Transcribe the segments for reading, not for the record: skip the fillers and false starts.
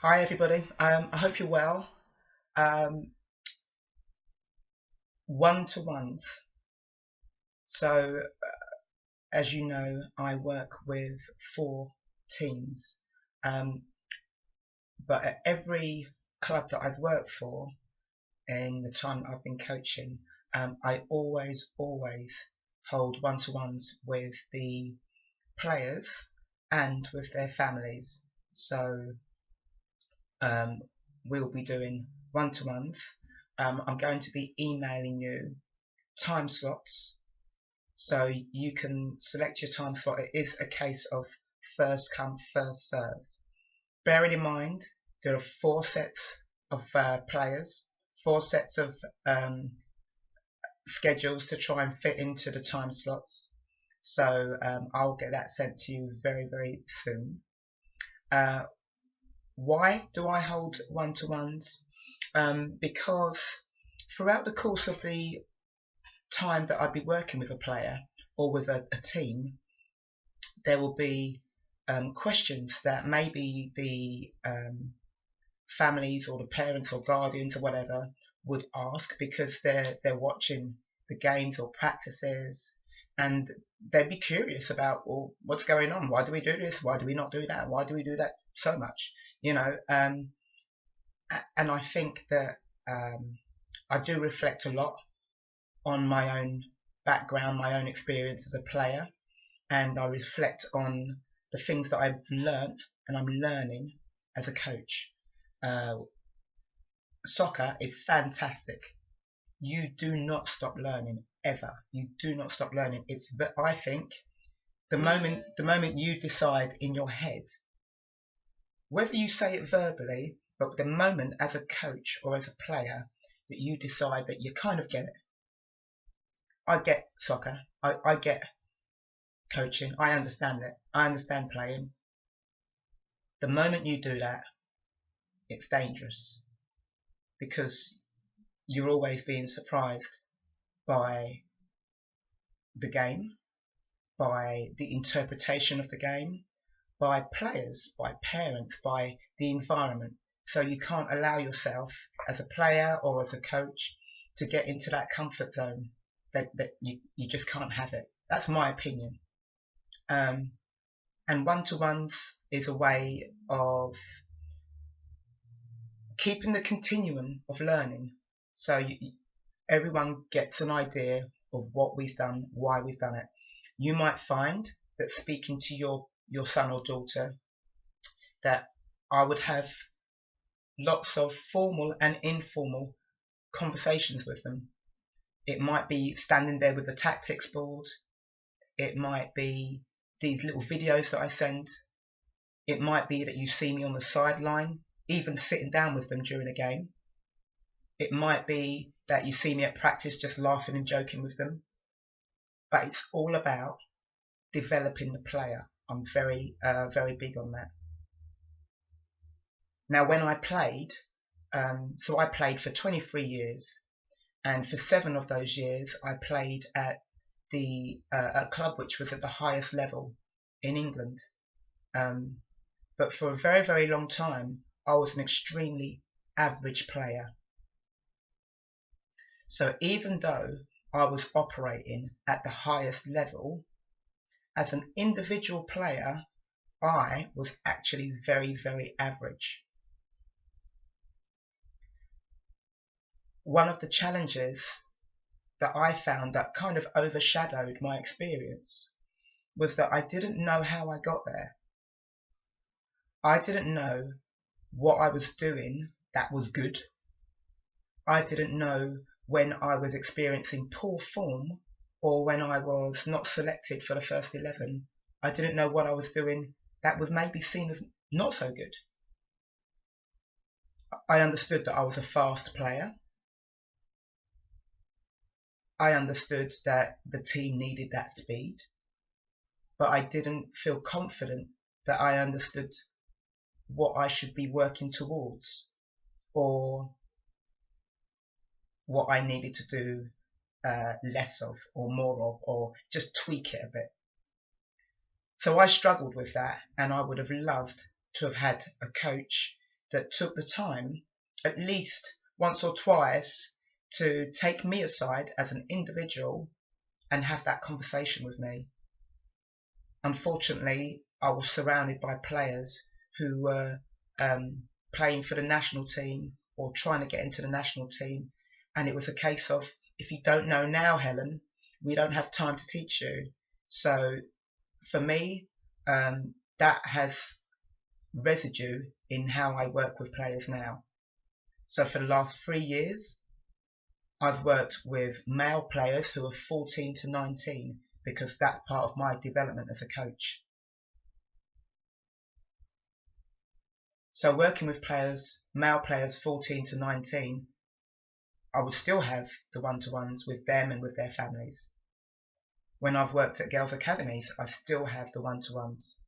Hi everybody. I hope you're well. Um, One-to-ones. So, as you know, I work with 4 teams, um, but at every club that I've worked for in the time that I've been coaching, I always hold one-to-ones with the players and with their families. So we'll be doing one-to-ones. I'm going to be emailing you time slots so you can select your time slot. It is a case of first come, first served. Bearing in mind, there are 4 sets of players, 4 sets of schedules to try and fit into the time slots. So I'll get that sent to you very soon. Why do I hold one-to-ones? Because throughout the course of the time that I'd be working with a player or with a team, there will be questions that maybe the families or the parents or guardians or whatever would ask because they're watching the games or practices, and they'd be curious about, well, what's going on? Why do we do this? Why do we not do that? Why do we do that so much? And I think that I do reflect a lot on my own background, my own experience as a player, and I reflect on the things that I've learned and I'm learning as a coach. Soccer is fantastic. You do not stop learning ever. You do not stop learning. I think the moment you decide in your head, whether you say it verbally, but the moment as a coach or as a player that you decide that you kind of get it. I get soccer. I get coaching. I understand it. I understand playing. The moment you do that, it's dangerous because you're always being surprised by the game, by the interpretation of the game, by players, by parents, by the environment. So you can't allow yourself as a player or as a coach to get into that comfort zone that you just can't have it. That's my opinion. And one-to-ones is a way of keeping the continuum of learning. So everyone gets an idea of what we've done, why we've done it. You might find that speaking to your son or daughter, that I would have lots of formal and informal conversations with them. It might be standing there with a tactics board. It might be these little videos that I send. It might be that you see me on the sideline, even sitting down with them during a game. It might be that you see me at practice just laughing and joking with them. But it's all about developing the player. I'm very big on that. Now, when I played, so I played for 23 years, and for 7 of those years I played at a club which was at the highest level in England. But for a very long time I was an extremely average player. So even though I was operating at the highest level, as an individual player I was actually very average. One of the challenges that I found that kind of overshadowed my experience was that I didn't know how I got there. I didn't know what I was doing that was good. I didn't know when I was experiencing poor form or when I was not selected for the first 11. I didn't know what I was doing that was maybe seen as not so good. I understood that I was a fast player. I understood that the team needed that speed, but I didn't feel confident that I understood what I should be working towards or what I needed to do less of or more of, or just tweak it a bit. So I struggled with that, and I would have loved to have had a coach that took the time, at least once or twice, to take me aside as an individual and have that conversation with me. Unfortunately, I was surrounded by players who were playing for the national team or trying to get into the national team, and it was a case of, if you don't know now, Helen, we don't have time to teach you. So for me, that has residue in how I work with players now. So for the last 3 years, I've worked with male players who are 14 to 19 because that's part of my development as a coach. So working with players, male players 14 to 19, I would still have the one-to-ones with them and with their families. When I've worked at girls' academies, I still have the one-to-ones.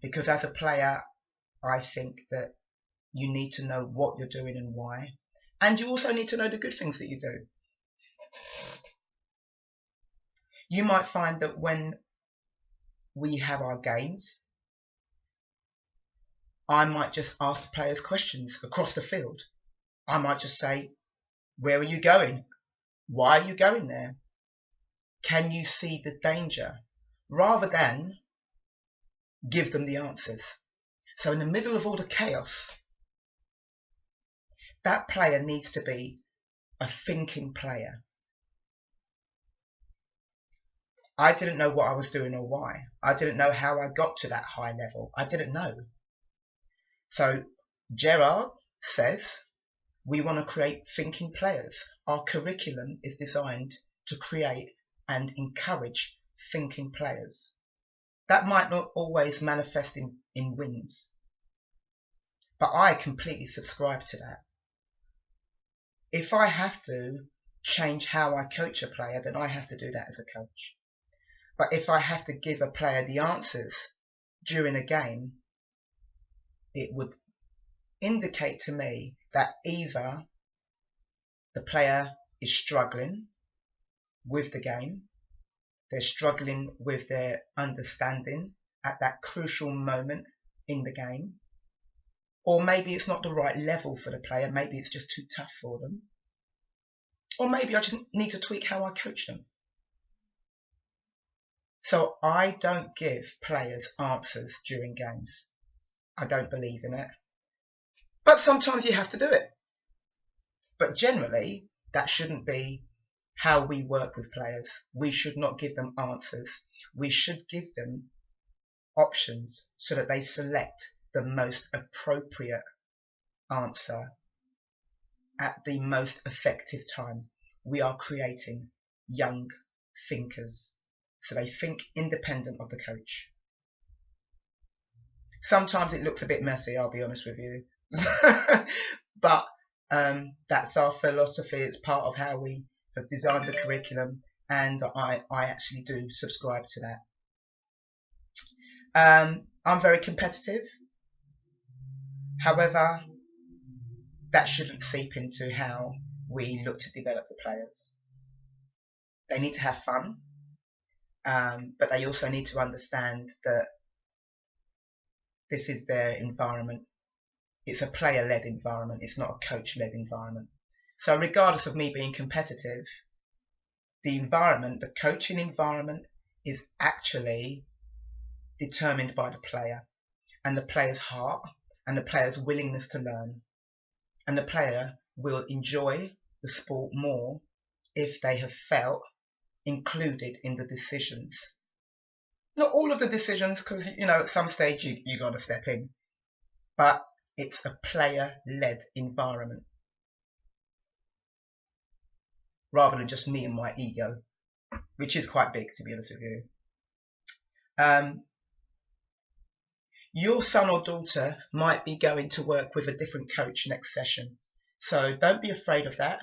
Because as a player, I think that you need to know what you're doing and why. And you also need to know the good things that you do. You might find that when we have our games, I might just ask the players questions across the field. I might just say, where are you going? Why are you going there? Can you see the danger? Rather than give them the answers. So in the middle of all the chaos, that player needs to be a thinking player. I didn't know what I was doing or why. I didn't know how I got to that high level. I didn't know. So Gerard says, we want to create thinking players. Our curriculum is designed to create and encourage thinking players. That might not always manifest in wins, but I completely subscribe to that. If I have to change how I coach a player, then I have to do that as a coach. But if I have to give a player the answers during a game, it would indicate to me that either the player is struggling with the game, they're struggling with their understanding at that crucial moment in the game, or maybe it's not the right level for the player, maybe it's just too tough for them, or maybe I just need to tweak how I coach them. So I don't give players answers during games. I don't believe in it. But sometimes you have to do it. But generally, that shouldn't be how we work with players. We should not give them answers. We should give them options so that they select the most appropriate answer at the most effective time. We are creating young thinkers, so they think independent of the coach. Sometimes it looks a bit messy, I'll be honest with you. But that's our philosophy. It's part of how we have designed the curriculum, and I actually do subscribe to that. I'm very competitive. However, that shouldn't seep into how we look to develop the players. They need to have fun, but they also need to understand that this is their environment. It's a player-led environment. It's not a coach-led environment. So regardless of me being competitive, the environment, the coaching environment, is actually determined by the player and the player's heart and the player's willingness to learn. And the player will enjoy the sport more if they have felt included in the decisions. Not all of the decisions, because at some stage you got to step in, but it's a player-led environment rather than just me and my ego, which is quite big, to be honest with you. Your son or daughter might be going to work with a different coach next session, so don't be afraid of that.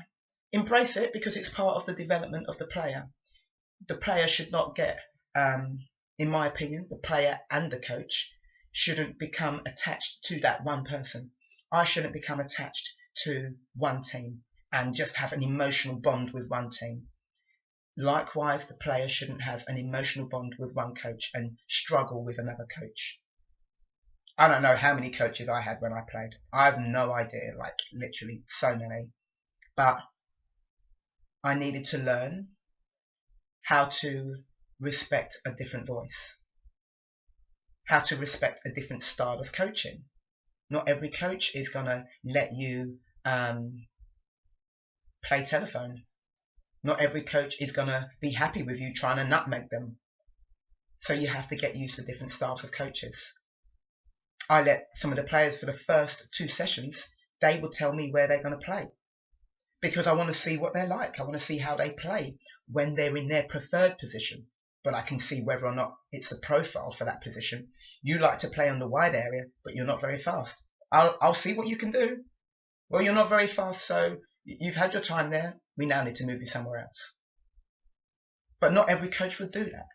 Embrace it, because it's part of the development of the player. The player should not get, in my opinion, the player and the coach shouldn't become attached to that one person. I shouldn't become attached to one team and just have an emotional bond with one team. Likewise, the player shouldn't have an emotional bond with one coach and struggle with another coach. I don't know how many coaches I had when I played. I have no idea, like literally so many. But I needed to learn how to respect a different voice, how to respect a different style of coaching. Not every coach is going to let you play telephone. Not every coach is going to be happy with you trying to nutmeg them. So you have to get used to different styles of coaches. I let some of the players for the first 2 sessions, they would tell me where they're going to play. Because I want to see what they're like. I want to see how they play when they're in their preferred position. But I can see whether or not it's a profile for that position. You like to play on the wide area, but you're not very fast. I'll see what you can do. Well, you're not very fast, so you've had your time there. We now need to move you somewhere else. But not every coach would do that.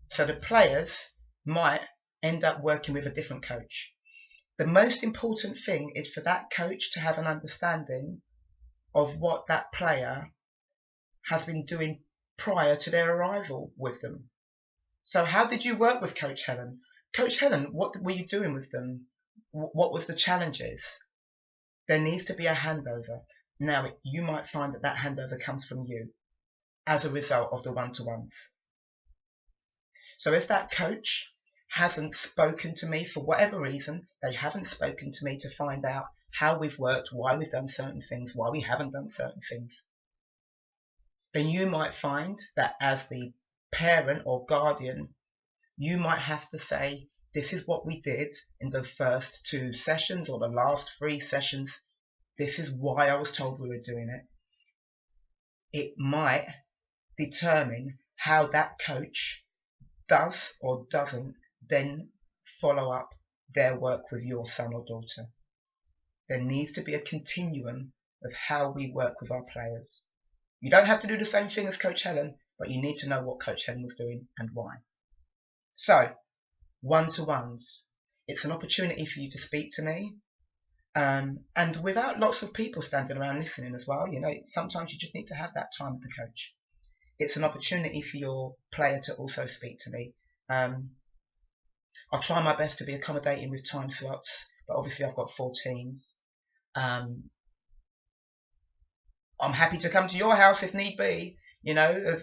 So the players might end up working with a different coach. The most important thing is for that coach to have an understanding of what that player has been doing prior to their arrival with them. So how did you work with Coach Helen? Coach Helen, what were you doing with them? What was the challenges? There needs to be a handover. Now, you might find that handover comes from you as a result of the one-to-ones. So if that coach hasn't spoken to me for whatever reason, they haven't spoken to me to find out how we've worked, why we've done certain things, why we haven't done certain things, then you might find that as the parent or guardian, you might have to say, this is what we did in the first 2 sessions or the last 3 sessions. This is why I was told we were doing it. It might determine how that coach does or doesn't then follow up their work with your son or daughter. There needs to be a continuum of how we work with our players. You don't have to do the same thing as Coach Helen, but you need to know what Coach Helen was doing and why. So, one-to-ones. It's an opportunity for you to speak to me, and without lots of people standing around listening as well. You know, sometimes you just need to have that time with the coach. It's an opportunity for your player to also speak to me. I'll try my best to be accommodating with time slots, but obviously I've got 4 teams. I'm happy to come to your house if need be. You know,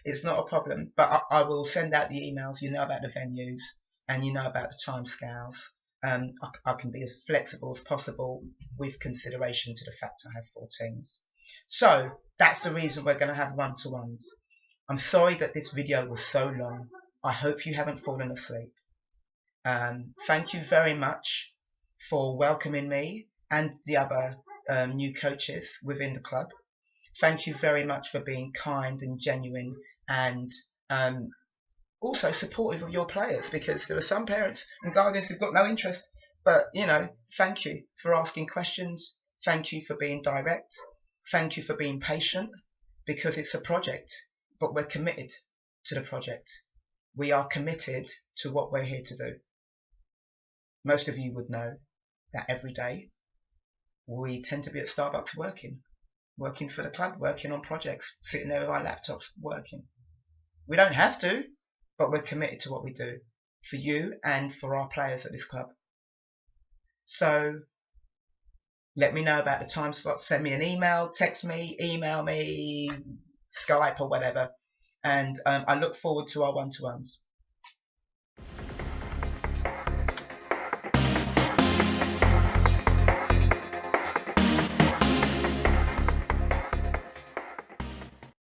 it's not a problem. But I will send out the emails. You know about the venues, and you know about the time scales. I can be as flexible as possible with consideration to the fact I have 4 teams. So that's the reason we're going to have one-to-ones. I'm sorry that this video was so long. I hope you haven't fallen asleep. Thank you very much for welcoming me and the other new coaches within the club. Thank you very much for being kind and genuine and also supportive of your players, because there are some parents and guardians who've got no interest. But, you know, thank you for asking questions. Thank you for being direct. Thank you for being patient, because it's a project, but we're committed to the project. We are committed to what we're here to do. Most of you would know that every day we tend to be at Starbucks working for the club, working on projects, sitting there with our laptops, working. We don't have to, but we're committed to what we do for you and for our players at this club. So let me know about the time slots. Send me an email, text me, email me, Skype or whatever. And I look forward to our one-to-ones.